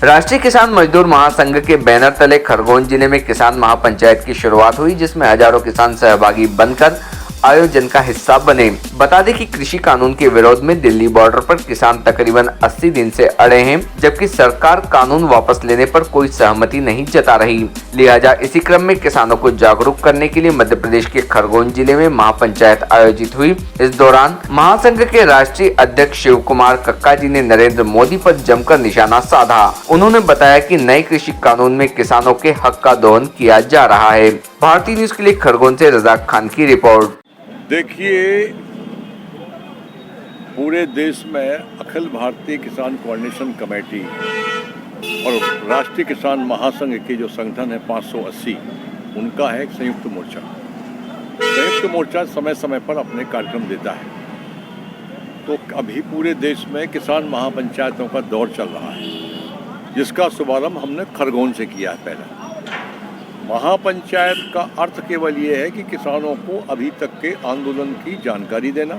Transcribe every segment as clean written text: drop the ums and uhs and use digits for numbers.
राष्ट्रीय किसान मजदूर महासंघ के बैनर तले खरगोन जिले में किसान महापंचायत की शुरुआत हुई, जिसमें हजारों किसान सहभागी बनकर आयोजन का हिस्सा बने। बता दें कि कृषि कानून के विरोध में दिल्ली बॉर्डर पर किसान तकरीबन 80 दिन से अड़े हैं, जबकि सरकार कानून वापस लेने पर कोई सहमति नहीं जता रही। लिहाजा इसी क्रम में किसानों को जागरूक करने के लिए मध्य प्रदेश के खरगोन जिले में महापंचायत आयोजित हुई। इस दौरान महासंघ के राष्ट्रीय अध्यक्ष शिव कुमार कक्का जी ने नरेंद्र मोदी पर जमकर निशाना साधा। उन्होंने बताया कि नए कृषि कानून में किसानों के हक का दोहन किया जा रहा है। भारतीय न्यूज के लिए खरगोन से रजाक खान की रिपोर्ट। देखिए, पूरे देश में अखिल भारतीय किसान कोऑर्डिनेशन कमेटी और राष्ट्रीय किसान महासंघ के जो संगठन है 580, उनका है एक संयुक्त मोर्चा। संयुक्त मोर्चा समय समय पर अपने कार्यक्रम देता है। तो अभी पूरे देश में किसान महापंचायतों का दौर चल रहा है, जिसका शुभारंभ हमने खरगोन से किया है। पहला महापंचायत का अर्थ केवल ये है कि किसानों को अभी तक के आंदोलन की जानकारी देना,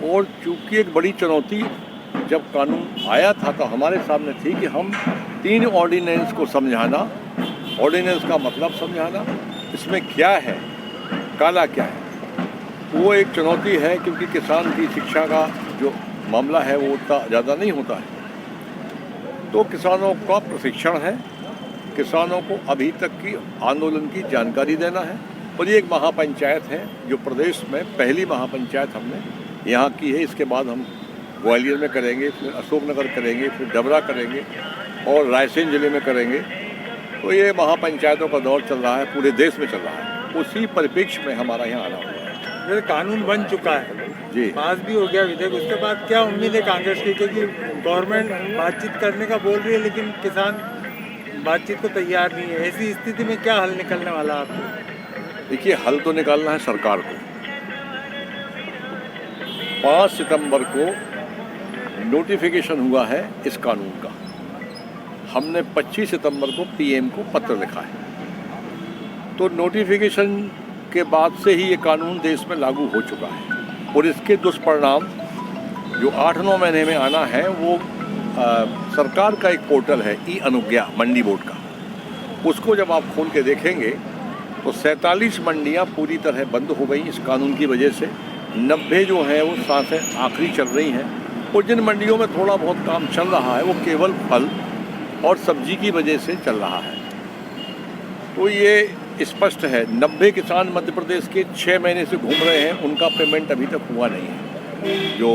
और चूंकि एक बड़ी चुनौती जब कानून आया था तो हमारे सामने थी कि हम 3 ऑर्डिनेंस को समझाना, ऑर्डिनेंस का मतलब समझाना, इसमें क्या है, काला क्या है, वो एक चुनौती है। क्योंकि किसान की शिक्षा का जो मामला है वो उतना ज़्यादा नहीं होता है। तो किसानों का प्रशिक्षण है, किसानों को अभी तक की आंदोलन की जानकारी देना है। और ये एक महापंचायत है जो प्रदेश में पहली महापंचायत हमने यहाँ की है। इसके बाद हम ग्वालियर में करेंगे, फिर अशोकनगर करेंगे, फिर डबरा करेंगे और रायसेन जिले में करेंगे। तो ये महापंचायतों का दौर चल रहा है, पूरे देश में चल रहा है। उसी परिप्रेक्ष्य में हमारा यहाँ आना हुआ है। मेरे कानून बन चुका है जी, पास भी हो गया विधेयक। उसके बाद क्या उम्मीद है कांग्रेस की, क्योंकि गवर्नमेंट बातचीत करने का बोल रही है लेकिन किसान बातचीत को तैयार नहीं है। ऐसी स्थिति में क्या हल निकलने वाला आपको? देखिए, हल तो निकालना है सरकार को। 5 सितंबर को नोटिफिकेशन हुआ है इस कानून का। हमने 25 सितंबर को पीएम को पत्र लिखा है। तो नोटिफिकेशन के बाद से ही ये कानून देश में लागू हो चुका है, और इसके दुष्परिणाम जो 8-9 महीने में आना है वो सरकार का एक पोर्टल है ई अनुज्ञा मंडी बोर्ड का, उसको जब आप खोल के देखेंगे तो 47 मंडियां पूरी तरह बंद हो गई इस कानून की वजह से। 90 जो हैं वो सांसें आखिरी चल रही हैं, और जिन मंडियों में थोड़ा बहुत काम चल रहा है वो केवल फल और सब्जी की वजह से चल रहा है। तो ये स्पष्ट है। 90 किसान मध्य प्रदेश के 6 महीने से घूम रहे हैं, उनका पेमेंट अभी तक हुआ नहीं है। जो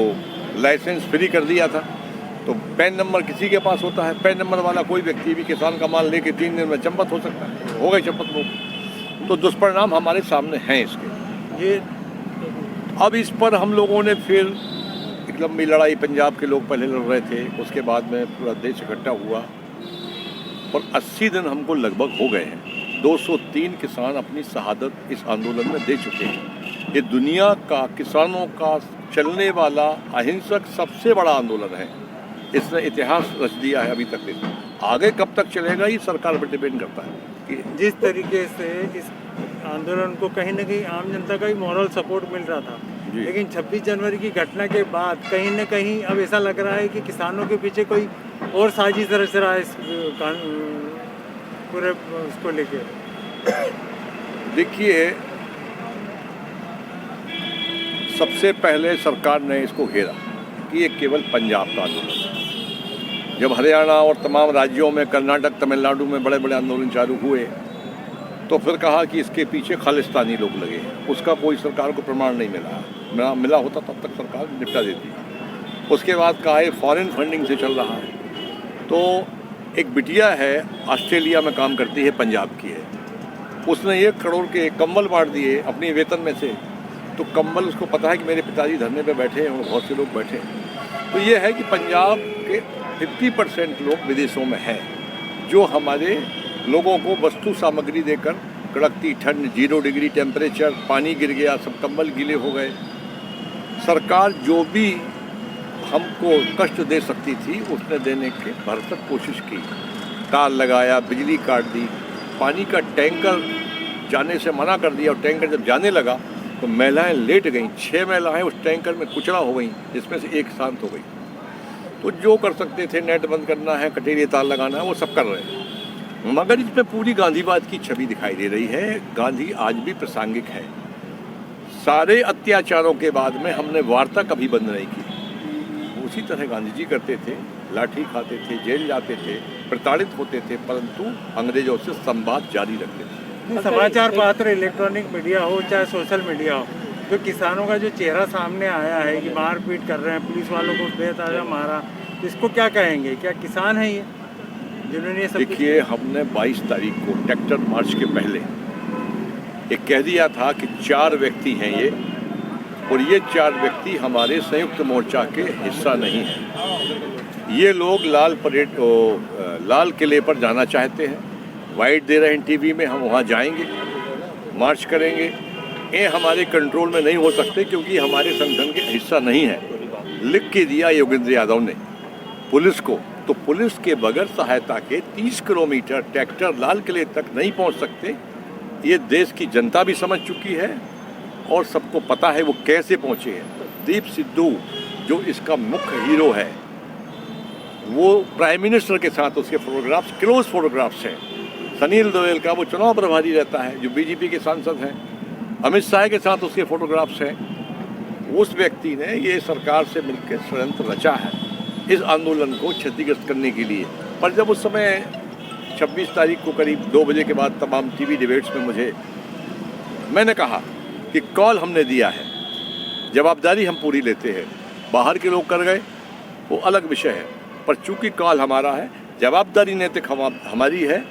लाइसेंस फ्री कर दिया था, तो पैन नंबर किसी के पास होता है, पैन नंबर वाला कोई व्यक्ति भी किसान का माल लेके 3 दिन में चंपत हो सकता है, हो गए चंपत लोग। तो दुष्परिणाम हमारे सामने हैं इसके। ये अब इस पर हम लोगों ने फिर एक लंबी लड़ाई, पंजाब के लोग पहले लड़ रहे थे, उसके बाद में पूरा देश इकट्ठा हुआ, और 80 दिन हमको लगभग हो गए हैं। 203 किसान अपनी शहादत इस आंदोलन में दे चुके हैं। ये दुनिया का किसानों का चलने वाला अहिंसक सबसे बड़ा आंदोलन है। इसने इतिहास रच दिया है अभी तक। आगे कब तक चलेगा ये सरकार पर डिपेंड करता है कि जिस तरीके से इस आंदोलन को कहीं ना कहीं आम जनता का ही मॉरल सपोर्ट मिल रहा था, लेकिन 26 जनवरी की घटना के बाद कहीं ना कहीं अब ऐसा लग रहा है कि किसानों के पीछे कोई और साजिश रच रहा है इस पूरे उसको लेके। देखिए, सबसे पहले सरकार ने इसको घेरा कि ये केवल पंजाब का आंदोलन है। जब हरियाणा और तमाम राज्यों में, कर्नाटक, तमिलनाडु में बड़े बड़े आंदोलन चालू हुए, तो फिर कहा कि इसके पीछे खालिस्तानी लोग लगे। उसका कोई सरकार को प्रमाण नहीं मिला होता तब तक सरकार निपटा देती। उसके बाद कहा ये फॉरेन फंडिंग से चल रहा है। तो एक बिटिया है, ऑस्ट्रेलिया में काम करती है, पंजाब की है, उसने 1 करोड़ के कंबल बांट दिए अपनी वेतन में से। तो कंबल, उसको पता है कि मेरे पिताजी धरने पे बैठे हैं और बहुत से लोग बैठे हैं। तो ये है कि पंजाब के 50% लोग विदेशों में हैं, जो हमारे लोगों को वस्तु सामग्री देकर, कड़कती ठंड, 0 डिग्री टेम्परेचर, पानी गिर गया, सब कंबल गीले हो गए। सरकार जो भी हमको कष्ट दे सकती थी उसने देने की भरसक कोशिश की। तार लगाया, बिजली काट दी, पानी का टैंकर जाने से मना कर दिया, और टैंकर जब जाने लगा तो महिलाएं लेट गईं, 6 महिलाएं उस टैंकर में कुचला हो गईं, जिसमें से एक शांत हो गई। तो जो कर सकते थे, नेट बंद करना है, कटेरिया तार लगाना है, वो सब कर रहे हैं। मगर इसमें पूरी गांधीवाद की छवि दिखाई दे रही है। गांधी आज भी प्रासंगिक है। सारे अत्याचारों के बाद में हमने वार्ता कभी बंद नहीं की। उसी तरह गांधी जी करते थे, लाठी खाते थे, जेल जाते थे, प्रताड़ित होते थे, परंतु अंग्रेजों से संवाद जारी रखते थे। समाचार पत्र, इलेक्ट्रॉनिक मीडिया हो चाहे सोशल मीडिया हो, जो किसानों का जो चेहरा सामने आया है कि मारपीट कर रहे हैं, पुलिस वालों को बेतहाशा मारा, तो इसको क्या कहेंगे? क्या किसान है ये जिन्होंने ये सब? देखिए, हमने 22 तारीख को ट्रैक्टर मार्च के पहले एक कह दिया था कि 4 व्यक्ति हैं ये, और ये 4 व्यक्ति हमारे संयुक्त मोर्चा के हिस्सा नहीं हैं। ये लोग लाल किले पर जाना चाहते हैं, वाइट दे रहे हैं टीवी में, हम वहाँ जाएंगे, मार्च करेंगे। ये हमारे कंट्रोल में नहीं हो सकते क्योंकि हमारे संगठन के हिस्सा नहीं है। लिख के दिया योगेंद्र यादव ने पुलिस को, तो पुलिस के बगैर सहायता के 30 किलोमीटर ट्रैक्टर लाल किले तक नहीं पहुंच सकते। ये देश की जनता भी समझ चुकी है और सबको पता है वो कैसे पहुंचे हैं। दीप सिद्धू जो इसका मुख्य हीरो है, वो प्राइम मिनिस्टर के साथ उसके फोटोग्राफ्स, क्लोज फोटोग्राफ्स हैं। सनील देओल का वो चुनाव प्रभारी रहता है, जो बीजेपी के सांसद हैं। अमित शाह के साथ उसके फोटोग्राफ्स हैं। उस व्यक्ति ने ये सरकार से मिलकर षड्यंत्र रचा है इस आंदोलन को क्षतिग्रस्त करने के लिए। पर जब उस समय 26 तारीख को करीब 2 बजे के बाद तमाम टीवी डिबेट्स में मैंने कहा कि कॉल हमने दिया है, जवाबदारी हम पूरी लेते हैं। बाहर के लोग कर गए वो अलग विषय है, पर चूंकि कॉल हमारा है, जवाबदारी नैतिक हमारी है।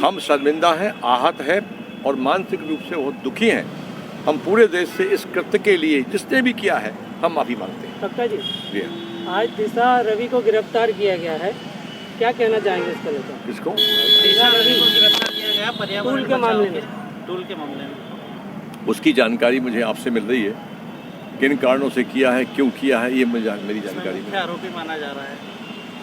हम शर्मिंदा हैं, आहत हैं और मानसिक रूप से बहुत दुखी हैं। हम पूरे देश से इस कृत्य के लिए जिसने भी किया है हम माफ़ी मांगते हैं। सत्ता जी, आज दिशा रवि को गिरफ्तार किया गया है, क्या कहना चाहेंगे इसको लेकर? किसको? दिशा रवि को गिरफ्तार किया गया पर्यावरण टूल के मामले में। टूल के मामले में उसकी जानकारी मुझे आपसे मिल रही है। किन कारणों से किया है, क्यों किया है, ये मेरी जानकारी मुख्य आरोपी माना जा रहा है।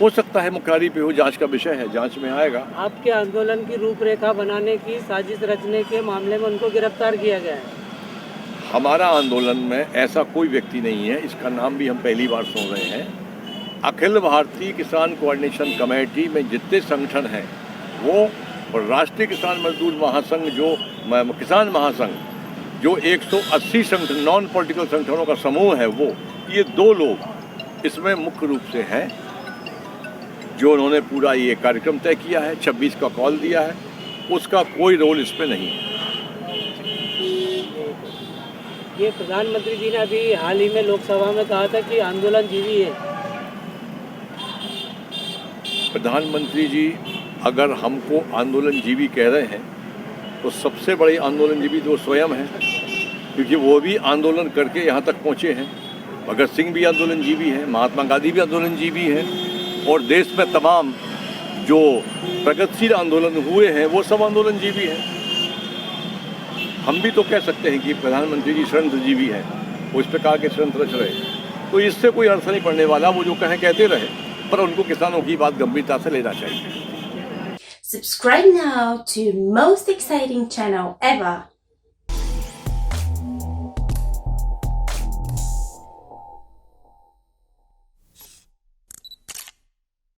हो सकता है मुख्य आरोपी हो, जांच का विषय है, जांच में आएगा। आपके आंदोलन की रूपरेखा बनाने की साजिश रचने के मामले में उनको गिरफ्तार किया गया है। हमारा आंदोलन में ऐसा कोई व्यक्ति नहीं है, इसका नाम भी हम पहली बार सुन रहे हैं। अखिल भारतीय किसान कोऑर्डिनेशन कमेटी में जितने संगठन हैं वो, और राष्ट्रीय किसान मजदूर महासंघ जो किसान महासंघ जो 180 संगठन नॉन पॉलिटिकल संगठनों का समूह है, वो ये 2 लोग इसमें मुख्य रूप से हैं जो उन्होंने पूरा ये कार्यक्रम तय किया है। 26 का कॉल दिया है, उसका कोई रोल इसमें नहीं है। ये प्रधानमंत्री जी ने अभी हाल ही में लोकसभा में कहा था कि आंदोलन जीवी है। प्रधानमंत्री जी अगर हमको आंदोलन जीवी कह रहे हैं तो सबसे बड़े आंदोलन जीवी तो स्वयं हैं, क्योंकि वो भी आंदोलन करके यहाँ तक पहुँचे हैं। भगत सिंह भी आंदोलन जीवी हैं, महात्मा गांधी भी आंदोलन जीवी हैं, और देश में तमाम जो प्रगतिशील आंदोलन हुए हैं वो सब आंदोलन जीवी हैं। हम भी तो कह सकते हैं कि प्रधानमंत्री जी षड्यंत्र जीवी हैं, वो इस प्रकार के षड्यंत्र रच रहे, तो इससे कोई अर्थ नहीं पड़ने वाला। वो जो कहें कहते रहे, पर उनको किसानों की बात गंभीरता से लेना चाहिए। Subscribe now to most exciting channel ever.